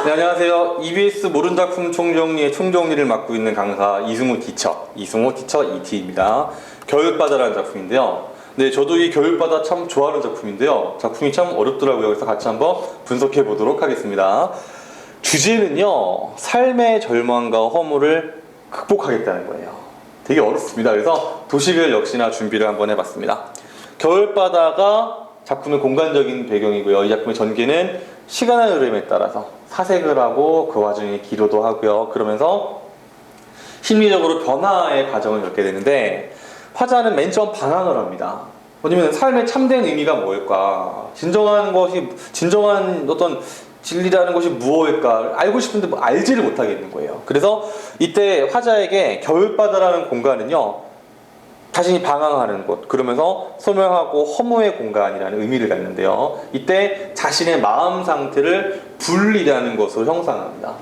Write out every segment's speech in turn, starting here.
네, 안녕하세요. EBS 모른 작품 총정리의 총정리를 맡고 있는 강사 이승우 티처 ET입니다. 겨울바다라는 작품인데요. 네, 저도 이 겨울바다 참 좋아하는 작품인데요. 작품이 참 어렵더라고요. 그래서 같이 한번 분석해 보도록 하겠습니다. 주제는요, 삶의 절망과 허물을 극복하겠다는 거예요. 되게 어렵습니다. 그래서 도식을 역시나 준비를 한번 해봤습니다. 겨울바다가 작품의 공간적인 배경이고요. 이 작품의 전개는 시간의 흐름에 따라서 사색을 하고 그 와중에 기도도 하고요. 그러면서 심리적으로 변화의 과정을 겪게 되는데, 화자는 맨 처음 방황을 합니다. 왜냐면 삶의 참된 의미가 뭘까? 진정한 어떤 진리라는 것이 무엇일까? 알고 싶은데 알지를 못하겠는 거예요. 그래서 이때 화자에게 겨울바다라는 공간은요, 자신이 방황하는 곳, 그러면서 소멸하고 허무의 공간이라는 의미를 갖는데요. 이때 자신의 마음 상태를 불이라는 것으로 형상합니다.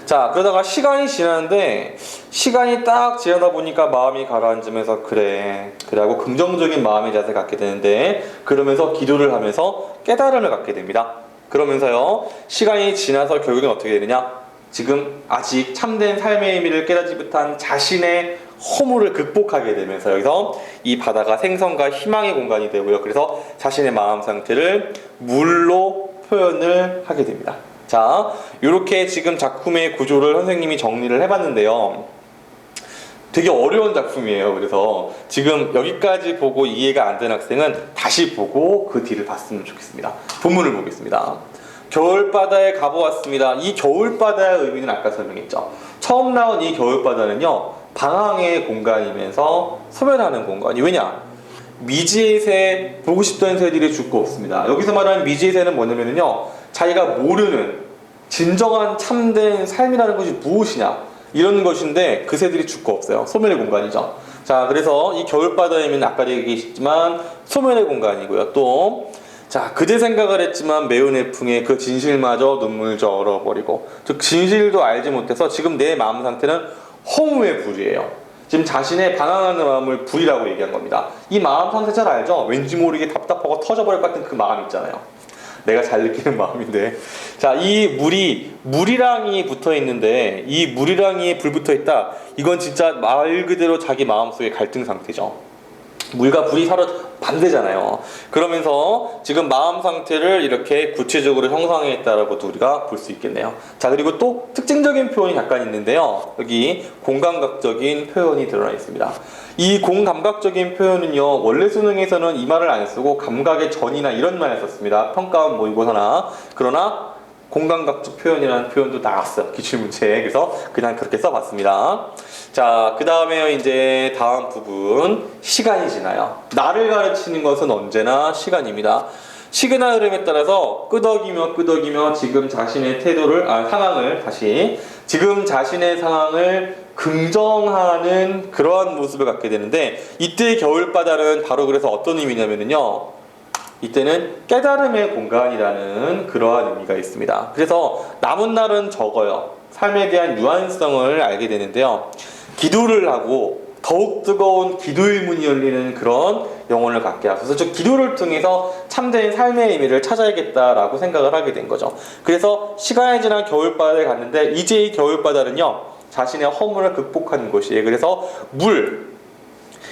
자, 그러다가 시간이 지나는데, 시간이 딱 지나다 보니까 마음이 가라앉으면서 그래 하고 긍정적인 마음의 자세를 갖게 되는데, 그러면서 기도를 하면서 깨달음을 갖게 됩니다. 그러면서요, 시간이 지나서 결국엔 어떻게 되느냐? 지금 아직 참된 삶의 의미를 깨닫지 못한 자신의 허물을 극복하게 되면서 여기서 이 바다가 생성과 희망의 공간이 되고요. 그래서 자신의 마음 상태를 물로 표현을 하게 됩니다. 자, 이렇게 지금 작품의 구조를 선생님이 정리를 해봤는데요. 되게 어려운 작품이에요. 그래서 지금 여기까지 보고 이해가 안 된 학생은 다시 보고 그 뒤를 봤으면 좋겠습니다. 본문을 보겠습니다. 겨울바다에 가보았습니다. 이 겨울바다의 의미는 아까 설명했죠. 처음 나온 이 겨울바다는요, 방황의 공간이면서 소멸하는 공간이. 왜냐? 미지의 새, 보고 싶던 새들이 죽고 없습니다. 여기서 말하는 미지의 새는 뭐냐면요, 자기가 모르는 진정한 참된 삶이라는 것이 무엇이냐, 이런 것인데 그 새들이 죽고 없어요. 소멸의 공간이죠. 자, 그래서 이 겨울바다의 의미는 아까 얘기했지만 소멸의 공간이고요. 또 자, 그제 생각을 했지만 매운 해풍에 그 진실마저 눈물 절어버리고, 즉 진실도 알지 못해서 지금 내 마음 상태는 허무의 불이에요. 지금 자신의 방황하는 마음을 불이라고 얘기한 겁니다. 이 마음 상태 잘 알죠? 왠지 모르게 답답하고 터져버릴 것 같은 그 마음 있잖아요. 내가 잘 느끼는 마음인데, 자, 이 물이랑이 붙어 있는데, 이 물이랑이 불 붙어 있다, 이건 진짜 말 그대로 자기 마음속의 갈등 상태죠. 물과 불이 서로 반대잖아요. 그러면서 지금 마음 상태를 이렇게 구체적으로 형성했다라고 우리가 볼 수 있겠네요. 자, 그리고 또 특징적인 표현이 약간 있는데요. 여기 공감각적인 표현이 드러나 있습니다. 이 공감각적인 표현은요, 원래 수능에서는 이 말을 안 쓰고 감각의 전이나 이런 말을 썼습니다. 평가원 모의고사나. 그러나 공감각적 표현이라는 표현도 나왔어요, 기출문제에. 그래서 그냥 그렇게 써봤습니다. 자, 그 다음에 이제 다음 부분, 시간이 지나요. 나를 가르치는 것은 언제나 시간입니다. 시간의 흐름에 따라서 끄덕이며 지금 자신의 지금 자신의 상황을 긍정하는 그러한 모습을 갖게 되는데, 이때의 겨울바다는 바로 그래서 어떤 의미냐면요, 이때는 깨달음의 공간이라는 그러한 의미가 있습니다. 그래서 남은 날은 적어요. 삶에 대한 유한성을 알게 되는데요. 기도를 하고 더욱 뜨거운 기도의 문이 열리는 그런 영혼을 갖게 하셔서, 즉 기도를 통해서 참된 삶의 의미를 찾아야겠다라고 생각을 하게 된 거죠. 그래서 시간이 지난 겨울바다에 갔는데, 이제 이 겨울바다는요, 자신의 허물을 극복하는 곳이에요. 그래서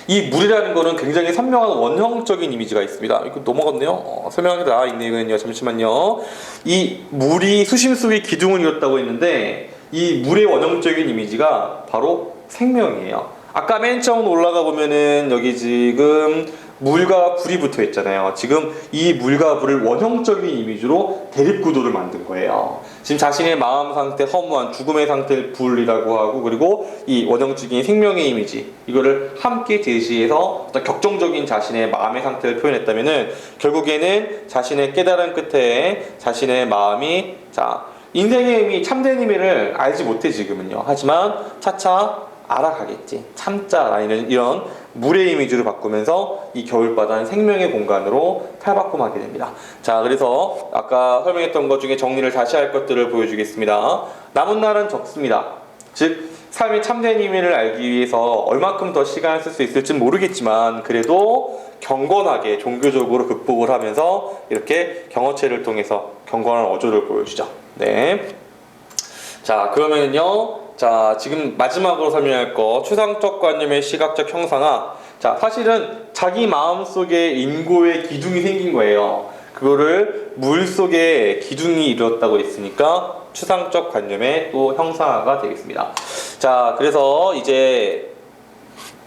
이 물이라는 거는 굉장히 선명한 원형적인 이미지가 있습니다. 이거 넘어갔네요. 설명하게 나와 있네요. 잠시만요. 이 물이 수심 속에 기둥을 이뤘다고 했는데, 이 물의 원형적인 이미지가 바로 생명이에요. 아까 맨 처음 올라가 보면은 여기 지금 물과 불이 붙어 있잖아요. 지금 이 물과 불을 원형적인 이미지로 대립구도를 만든 거예요. 지금 자신의 마음 상태, 허무한 죽음의 상태를 불이라고 하고, 그리고 이 원형적인 생명의 이미지, 이거를 함께 제시해서 어떤 격정적인 자신의 마음의 상태를 표현했다면은, 결국에는 자신의 깨달음 끝에 자신의 마음이, 자, 인생의 의미, 참된 의미를 알지 못해 지금은요. 하지만 차차 알아가겠지, 참자라는 이런 물의 이미지로 바꾸면서 이 겨울바다는 생명의 공간으로 탈바꿈하게 됩니다. 자, 그래서 아까 설명했던 것 중에 정리를 다시 할 것들을 보여주겠습니다. 남은 날은 적습니다. 즉 삶의 참된 의미를 알기 위해서 얼마큼 더 시간을 쓸 수 있을지는 모르겠지만, 그래도 경건하게 종교적으로 극복을 하면서 이렇게 경어체를 통해서 경건한 어조를 보여주죠. 네. 자, 그러면은요. 자, 지금 마지막으로 설명할 거 추상적 관념의 시각적 형상화. 자, 사실은 자기 마음속에 인고의 기둥이 생긴 거예요. 그거를 물 속에 기둥이 이루었다고 했으니까 추상적 관념의 또 형상화가 되겠습니다. 자, 그래서 이제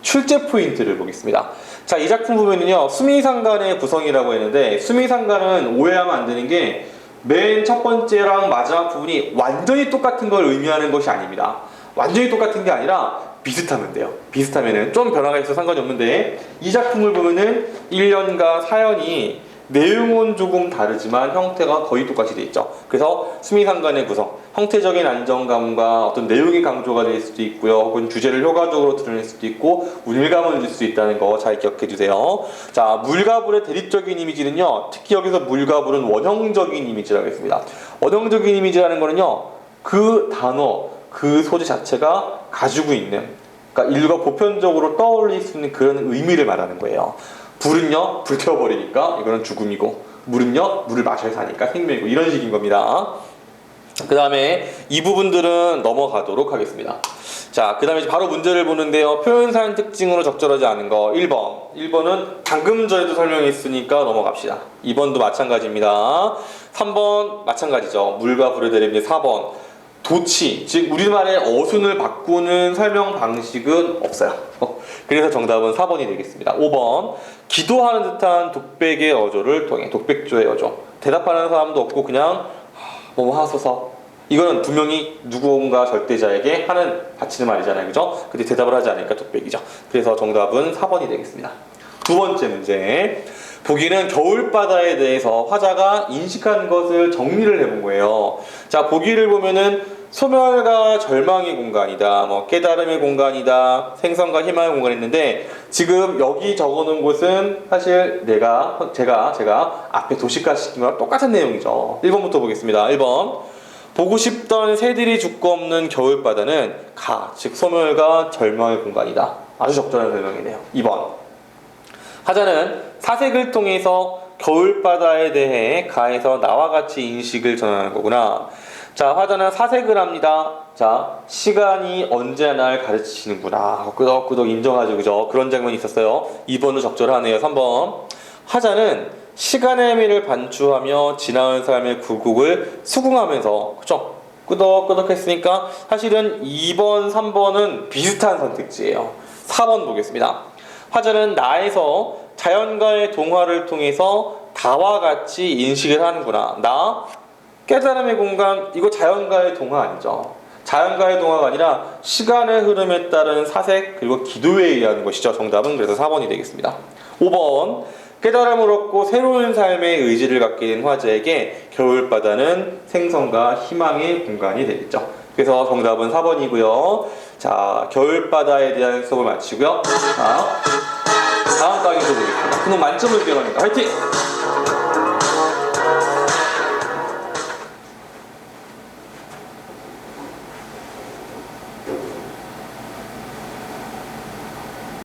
출제 포인트를 보겠습니다. 자, 이 작품 보면은요, 수미상관의 구성이라고 했는데, 수미상관은 오해하면 안 되는 게, 맨 첫 번째랑 마지막 부분이 완전히 똑같은 걸 의미하는 것이 아닙니다. 완전히 똑같은 게 아니라 비슷하면 돼요. 비슷하면은 좀 변화가 있어서 상관이 없는데, 이 작품을 보면은 1년과 4년이 내용은 조금 다르지만 형태가 거의 똑같이 돼 있죠. 그래서 수미상관의 구성, 형태적인 안정감과 어떤 내용의 강조가 될 수도 있고요. 혹은 주제를 효과적으로 드러낼 수도 있고 운일감을 줄 수 있다는 거 잘 기억해 주세요. 자, 물과 불의 대립적인 이미지는요. 특히 여기서 물과 불은 원형적인 이미지라고 했습니다. 원형적인 이미지라는 거는요. 그 단어, 그 소재 자체가 가지고 있는, 그러니까 인류가 보편적으로 떠올릴 수 있는 그런 의미를 말하는 거예요. 불은요, 불태워버리니까 이거는 죽음이고, 물은요, 물을 마셔야 사니까 생명이고, 이런 식인 겁니다. 그 다음에 이 부분들은 넘어가도록 하겠습니다. 자, 그 다음에 바로 문제를 보는데요. 표현사의 특징으로 적절하지 않은 거 1번. 1번은 방금 전에도 설명했으니까 넘어갑시다. 2번도 마찬가지입니다. 3번 마찬가지죠. 물과 불의 대립인데 4번. 도치, 즉 우리말의 어순을 바꾸는 설명 방식은 없어요. 그래서 정답은 4번이 되겠습니다. 5번. 기도하는 듯한 독백의 어조를 통해, 독백조의 어조. 대답하는 사람도 없고 그냥 뭐 하소서. 이거는 분명히 누군가 절대자에게 하는 바치는 말이잖아요. 그죠? 근데 대답을 하지 않으니까 독백이죠. 그래서 정답은 4번이 되겠습니다. 두 번째 문제. 보기는 겨울바다에 대해서 화자가 인식한 것을 정리를 해본 거예요. 자, 보기를 보면은 소멸과 절망의 공간이다, 뭐 깨달음의 공간이다, 생선과 희망의 공간이 있는데, 지금 여기 적어놓은 곳은 사실 제가 앞에 도시가 시킨 거랑 똑같은 내용이죠. 1번부터 보겠습니다. 1번. 보고 싶던 새들이 죽고 없는 겨울바다는 즉 소멸과 절망의 공간이다. 아주 적절한 설명이네요. 2번. 화자는 사색을 통해서 겨울바다에 대해 가에서 나와 같이 인식을 전하는 거구나. 자, 화자는 사색을 합니다. 자, 시간이 언제 날 가르치시는구나. 끄덕끄덕 인정하죠. 그죠? 그런 장면이 있었어요. 2번도 적절하네요. 3번. 화자는 시간의 의미를 반추하며 지나온 삶의 굴곡을 수긍하면서, 그죠? 끄덕끄덕 했으니까 사실은 2번, 3번은 비슷한 선택지예요. 4번 보겠습니다. 화자는 나에서 자연과의 동화를 통해서 다와 같이 인식을 하는구나. 나, 깨달음의 공간, 이거 자연과의 동화 아니죠. 자연과의 동화가 아니라 시간의 흐름에 따른 사색, 그리고 기도에 의한 것이죠. 정답은 그래서 4번이 되겠습니다. 5번. 깨달음을 얻고 새로운 삶의 의지를 갖게 된 화자에게 겨울바다는 생선과 희망의 공간이 되겠죠. 그래서 정답은 4번이고요. 자, 겨울바다에 대한 수업을 마치고요. 자, 다음 강의도 보겠습니다. 그럼 만점을 기원합니다. 화이팅!